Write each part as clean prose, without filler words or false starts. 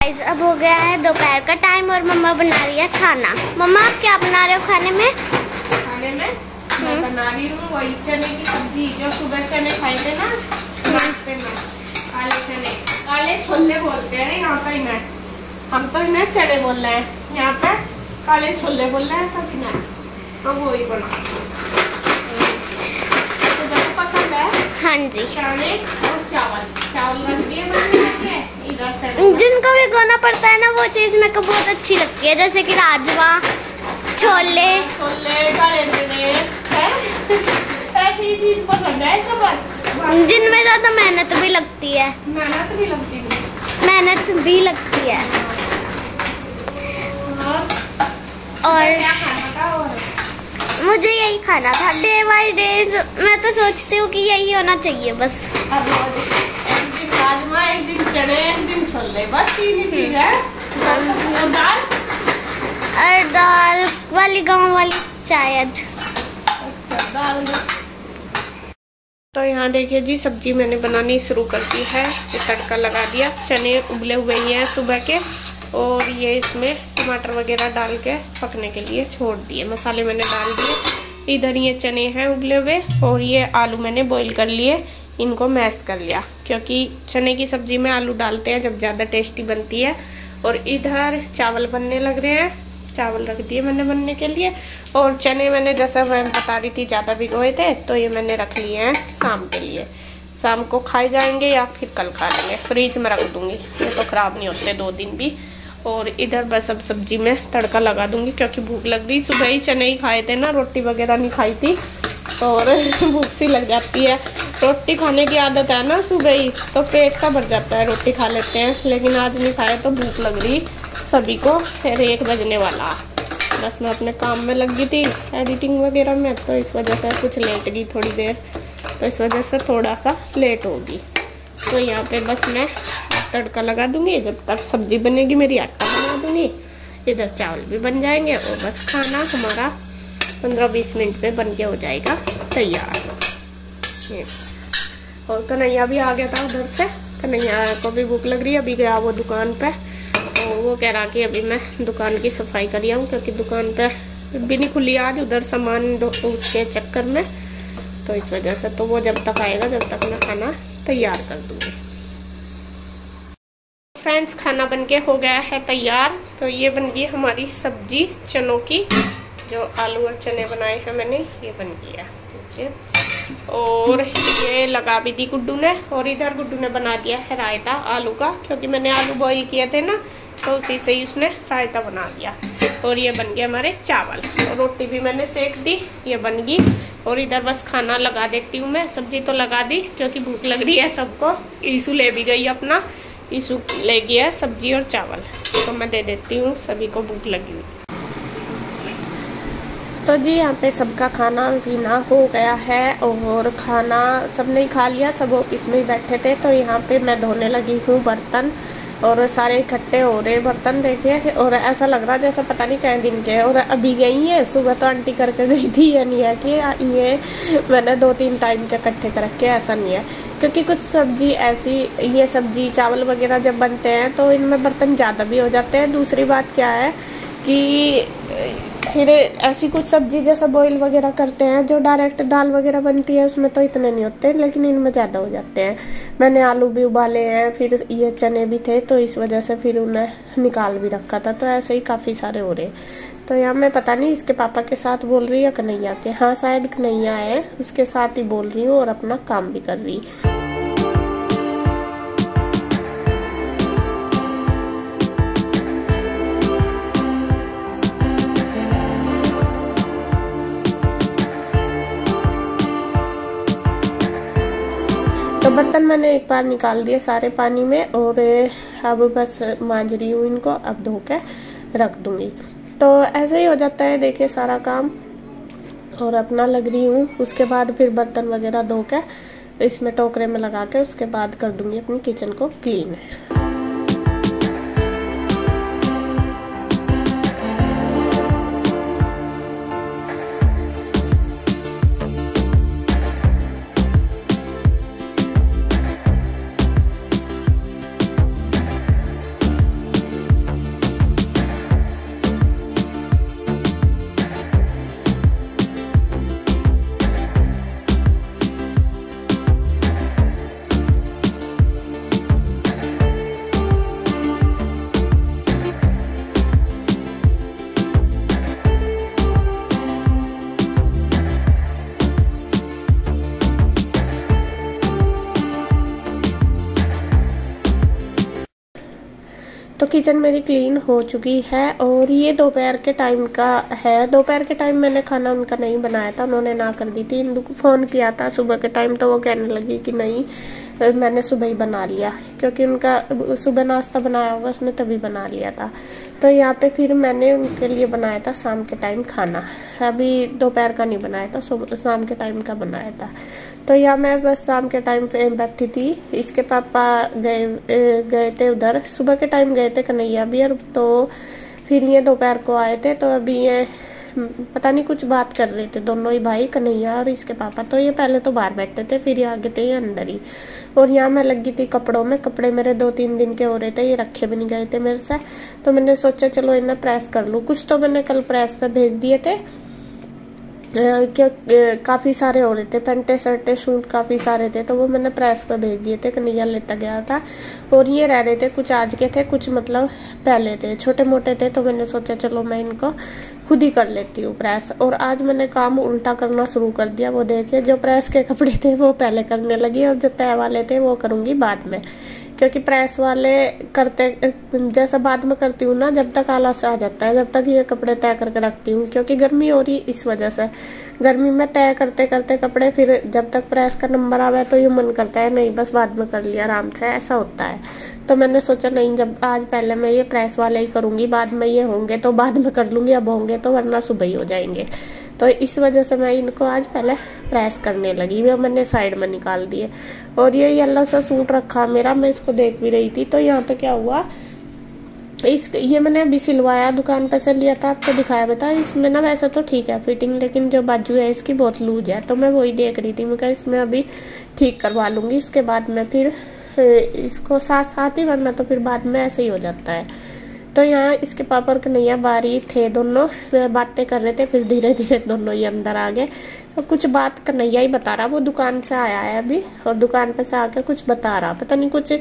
Guys अब हो गया है दोपहर का टाइम और मम्मा बना रही है खाना। मम्मा आप क्या बना रहे हो खाने में? मैं बना रही हूँ वही चने की सब्जी जो सुबह चने खाए थे ना नाश्ते में। काले चने, काले छोले बोलते हैं यहाँ पे इन्हें, हम तो इन्हें चने बोल रहे हैं, यहाँ पे काले छोले बोल रहे हैं सब इन्हें। तो वही बना तो पसंद है। हाँ जी, चने और चावल रख दिए बनने। जिनको भी गोना पड़ता है ना वो चीज मेरे को बहुत अच्छी लगती है, जैसे कि राजमा, छोले काले चने ऐसी चीज पसंद है सब, जिनमें ज्यादा मेहनत भी लगती है। मेहनत भी लगती है। और मुझे यही खाना था डे बाई डेज। मैं तो सोचती हूँ कि यही होना चाहिए बस। एक दिन राजमा, एक दिन चने, एक दिन छोले, बस तीन ही चीज है। और दाल वाली गांव वाली शायद। दाल तो यहाँ देखिए जी सब्जी मैंने बनानी शुरू कर दी है। तड़का लगा दिया, चने उबले हुए ही हैं सुबह के, और ये इसमें टमाटर वगैरह डाल के पकने के लिए छोड़ दिए। मसाले मैंने डाल दिए। इधर ये चने हैं उबले हुए, और ये आलू मैंने बॉईल कर लिए, इनको मैश कर लिया, क्योंकि चने की सब्जी में आलू डालते हैं जब ज़्यादा टेस्टी बनती है। और इधर चावल बनने लग रहे हैं, चावल रख दिए मैंने बनने के लिए। और चने मैंने जैसा मैं बता रही थी ज़्यादा भिगोए थे, तो ये मैंने रख लिए हैं शाम के लिए। शाम को खाए जाएंगे या फिर कल खा लेंगे, फ्रिज में रख दूँगी, ये तो ख़राब नहीं होते 2 दिन भी। और इधर बस अब सब्जी में तड़का लगा दूंगी, क्योंकि भूख लग रही। सुबह ही चने ही खाए थे ना, रोटी वगैरह नहीं खाई थी, और भूख सी लग जाती है। रोटी खाने की आदत है ना सुबह ही, तो पेट सा भर जाता है, रोटी खा लेते हैं। लेकिन आज नहीं खाए तो भूख लग रही सभी को, फिर 1 बजने वाला। बस मैं अपने काम में लग गई थी एडिटिंग वगैरह में, तो इस वजह से कुछ लेट गई थोड़ी देर, तो इस वजह से थोड़ा सा लेट होगी। तो यहाँ पे बस मैं तड़का लगा दूंगी, जब तक सब्जी बनेगी मेरी आटा बना दूंगी। इधर चावल भी बन जाएंगे, और बस खाना हमारा 15-20 मिनट में बन के हो जाएगा तैयार। और कन्हैया भी आ गया था उधर से। कन्हैया को भी भूख लग रही है, अभी गया वो दुकान पे, तो वो कह रहा कि अभी मैं दुकान की सफाई कर आऊँ, क्योंकि दुकान पे भी नहीं खुली आज, उधर सामान उसके चक्कर में, तो इस वजह से। तो वो जब तक आएगा जब तक मैं खाना तैयार कर दूँगी। फ्रेंड्स खाना बनके हो गया है तैयार। तो ये बन गई हमारी सब्जी चनों की, जो आलू और चने बनाए हैं मैंने, ये बन गया। और ये लगा भी दी गुड्डू ने, और इधर गुड्डू ने बना दिया है रायता आलू का, क्योंकि मैंने आलू बॉईल किए थे ना, तो उसी से ही उसने रायता बना दिया। और ये बन गया हमारे चावल, और रोटी भी मैंने सेक दी, ये बन गई। और इधर बस खाना लगा देती हूँ मैं। सब्जी तो लगा दी क्योंकि भूख लग रही है सबको। ईसू ले भी गई अपना, ईसू ले गया सब्जी और चावल, तो मैं दे देती हूँ, सभी को भूख लगी हुई। तो जी यहाँ पे सबका खाना पीना हो गया है, और खाना सबने खा लिया, सब ऑफिस में ही बैठे थे। तो यहाँ पे मैं धोने लगी हूँ बर्तन, और सारे इकट्ठे हो रहे बर्तन देखिए, और ऐसा लग रहा जैसा पता नहीं कई दिन के। और अभी गई है, सुबह तो आंटी करके गई थी, ये नहीं है कि ये मैंने 2-3 टाइम के इकट्ठे कर रखे, ऐसा नहीं है। क्योंकि कुछ सब्जी ऐसी, ये सब्जी चावल वगैरह जब बनते हैं तो इनमें बर्तन ज़्यादा भी हो जाते हैं। दूसरी बात क्या है कि फिर ऐसी कुछ सब्जी जैसा बॉईल वगैरह करते हैं, जो डायरेक्ट दाल वगैरह बनती है उसमें तो इतने नहीं होते, लेकिन इनमें ज़्यादा हो जाते हैं। मैंने आलू भी उबाले हैं, फिर ये चने भी थे, तो इस वजह से फिर उन्हें निकाल भी रखा था, तो ऐसे ही काफ़ी सारे हो रहे। तो यहाँ मैं पता नहीं इसके पापा के साथ बोल रही है कन्हैया के, हाँ शायद कन्हैया है, उसके साथ ही बोल रही हूँ और अपना काम भी कर रही। तो बर्तन मैंने एक बार निकाल दिए सारे पानी में, और अब बस मांज रही हूँ इनको, अब धो के रख दूंगी। तो ऐसे ही हो जाता है देखिए सारा काम, और अपना लग रही हूँ। उसके बाद फिर बर्तन वगैरह धो के इसमें टोकरे में लगा के उसके बाद कर दूंगी अपनी किचन को क्लीन। तो किचन मेरी क्लीन हो चुकी है और ये दोपहर के टाइम का है। दोपहर के टाइम मैंने खाना उनका नहीं बनाया था, उन्होंने ना कर दी थी। इंदु को फ़ोन किया था सुबह के टाइम तो वो कहने लगी कि नहीं मैंने सुबह ही बना लिया, क्योंकि उनका सुबह नाश्ता बनाया होगा उसने तभी बना लिया था। तो यहाँ पे फिर मैंने उनके लिए बनाया था शाम के टाइम खाना, अभी दोपहर का नहीं बनाया था, शाम के टाइम का बनाया था। तो यहाँ मैं बस शाम के टाइम पे बैठी थी। इसके पापा गए थे उधर, सुबह के टाइम गए थे कन्हैया भी, और तो फिर ये दोपहर को आए थे। तो अभी ये पता नहीं कुछ बात कर रहे थे दोनों ही भाई, कन्हैया और इसके पापा। तो ये पहले तो बाहर बैठे थे, फिर ये आगे थे ये अंदर ही। और यहाँ मैं लगी थी कपड़ों में, कपड़े मेरे 2-3 दिन के हो रहे थे, ये रखे भी नहीं गए थे मेरे से। तो मैंने सोचा चलो इन्हें प्रेस कर लूँ। कुछ तो मैंने कल प्रेस पे भेज दिए थे, क्यों काफ़ी सारे हो रहे थे, पेंटे शर्टे सूट काफ़ी सारे थे, तो वो मैंने प्रेस पर भेज दिए थे, कन्हैया लेता गया था। और ये रह रहे थे, कुछ आज के थे, कुछ मतलब पहले थे, छोटे मोटे थे। तो मैंने सोचा चलो मैं इनको खुद ही कर लेती हूँ प्रेस। और आज मैंने काम उल्टा करना शुरू कर दिया। वो देखिए जो प्रेस के कपड़े थे वो पहले करने लगी, और जो तय वाले थे वो करूँगी बाद में, क्योंकि प्रेस वाले करते जैसा बाद में करती हूँ ना, जब तक आलस आ जाता है, जब तक ये कपड़े तय करके रखती हूँ, क्योंकि गर्मी हो रही इस वजह से। गर्मी में तय करते करते कपड़े, फिर जब तक प्रेस का नंबर आवे तो ये मन करता है नहीं बस बाद में कर लिया आराम से, ऐसा होता है। तो मैंने सोचा नहीं, जब आज पहले मैं ये प्रेस वाले ही करूँगी, बाद में ये होंगे तो बाद में कर लूँगी, अब होंगे तो वरना सुबह ही हो जाएंगे। तो इस वजह से मैं इनको आज पहले प्रेस करने लगी, वो मैंने साइड में निकाल दिए। और ये येलो सा सूट रखा मेरा, मैं इसको देख भी रही थी। तो यहाँ पे क्या हुआ, ये मैंने अभी सिलवाया, दुकान पे से लिया था, आपको दिखाया भी था। इसमें ना वैसे तो ठीक है फिटिंग, लेकिन जो बाजू है इसकी बहुत लूज है। तो मैं वही देख रही थी, मैं कहा इसमें अभी ठीक करवा लूँगी, उसके बाद मैं फिर इसको साथ साथ ही, वरना तो फिर बाद में ऐसे ही हो जाता है। तो यहाँ इसके पापा और कन्हैया बारी थे, दोनों बातें कर रहे थे, फिर धीरे धीरे दोनों ही अंदर आ गए। तो कुछ बात कन्हैया ही बता रहा, वो दुकान से आया है अभी, और दुकान पे से आके कुछ बता रहा, पता नहीं कुछ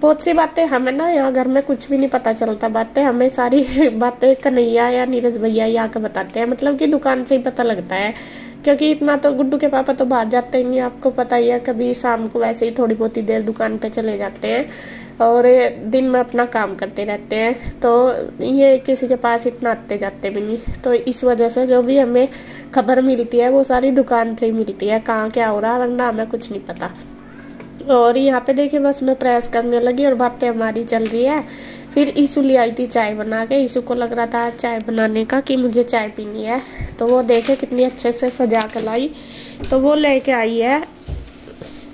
बहुत सी बातें। हमें ना यहाँ घर में कुछ भी नहीं पता चलता बातें, हमें सारी बातें कन्हैया या नीरज भैया ही आके बताते हैं, मतलब कि दुकान से ही पता लगता है। क्योंकि इतना तो गुड्डू के पापा तो बाहर जाते ही नहीं, आपको पता ही है, कभी शाम को वैसे ही थोड़ी बहुत ही देर दुकान पे चले जाते हैं, और दिन में अपना काम करते रहते हैं। तो ये किसी के पास इतना आते जाते भी नहीं। तो इस वजह से जो भी हमें खबर मिलती है वो सारी दुकान से ही मिलती है, कहाँ क्या हो रहा है, वरना हमें कुछ नहीं पता। और यहाँ पे देखिए बस मैं प्रेस करने लगी और बातें हमारी चल रही है। फिर ईशु ले आई थी चाय बना के, ईशु को लग रहा था चाय बनाने का कि मुझे चाय पीनी है, तो वो देखे कितनी अच्छे से सजा के लाई। तो वो लेके आई है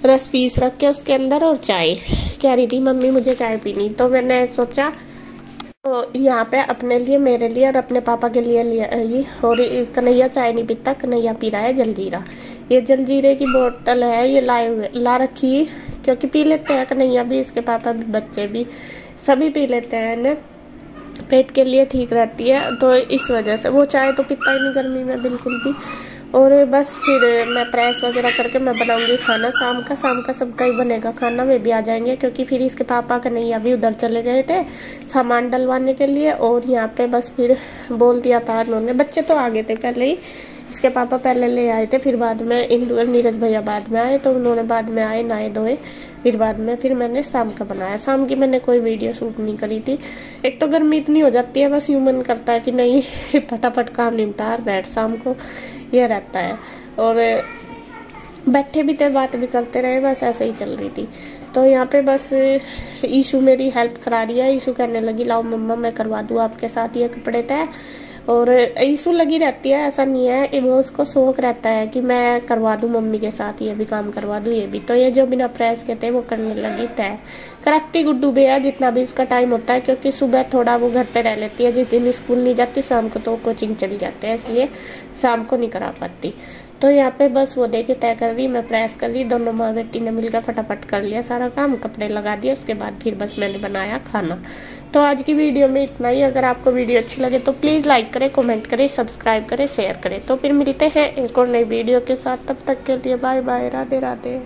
रस पीस रख के उसके अंदर, और चाय कह रही थी मम्मी मुझे चाय पीनी। तो मैंने सोचा तो यहाँ पे अपने लिए, मेरे लिए और अपने पापा के लिए ले आई। और कन्हैया चाय नहीं पीता, कन्हैया पी रहा है जलजीरा। ये जलजीरे की बोतल है, ये ला रखी, क्योंकि पी लेते हैं कन्हैया भी, इसके पापा भी, बच्चे भी, सभी पी लेते हैं ना, पेट के लिए ठीक रहती है। तो इस वजह से वो चाय तो पीता ही नहीं गर्मी में बिल्कुल भी। और बस फिर मैं प्रेस वगैरह करके मैं बनाऊंगी खाना शाम का सबका ही बनेगा खाना, वे भी आ जाएंगे, क्योंकि फिर इसके पापा कन्हैया भी उधर चले गए थे सामान डलवाने के लिए। और यहाँ पे बस फिर बोल दिया था उन्होंने, बच्चे तो आ गए थे पहले ही, इसके पापा पहले ले आए थे, फिर बाद में नीरज भैया बाद में आए, तो उन्होंने बाद में आए, नहाए धोए, फिर बाद में फिर मैंने शाम का बनाया। शाम की मैंने कोई वीडियो शूट नहीं करी थी, एक तो गर्मी इतनी हो जाती है, बस यूं मन करता है कि नहीं फटाफट काम निपटा बैठ, शाम को ये रहता है। और बैठे भी थे, बात भी करते रहे, बस ऐसे ही चल रही थी। तो यहाँ पे बस ईशु मेरी हेल्प करा रही है, ईशु कहने लगी लाओ मम्मा मैं करवा दूँ आपके साथ ये कपड़े तय। और ईशु लगी रहती है, ऐसा नहीं है, वो उसको शौक रहता है कि मैं करवा दूं मम्मी के साथ, ये भी काम करवा दूं ये भी। तो ये जो बिना प्रेस के थे वो करने लगी तय, कराती गुड्डू भैया जितना भी उसका टाइम होता है, क्योंकि सुबह थोड़ा वो घर पे रह लेती है, जिस दिन स्कूल नहीं जाती शाम को तो कोचिंग चली जाते हैं, इसलिए शाम को नहीं करा पाती। तो यहाँ पे बस वो देखिए तय कर रही, मैं प्रेस कर रही, दोनों माँ बेटी ने मिलकर फटाफट कर लिया सारा काम, कपड़े लगा दिए, उसके बाद फिर बस मैंने बनाया खाना। तो आज की वीडियो में इतना ही। अगर आपको वीडियो अच्छी लगे तो प्लीज़ लाइक करें, कमेंट करें, सब्सक्राइब करें, शेयर करें। तो फिर मिलते हैं एक और नई वीडियो के साथ, तब तक के लिए बाय बाय, राधे राधे।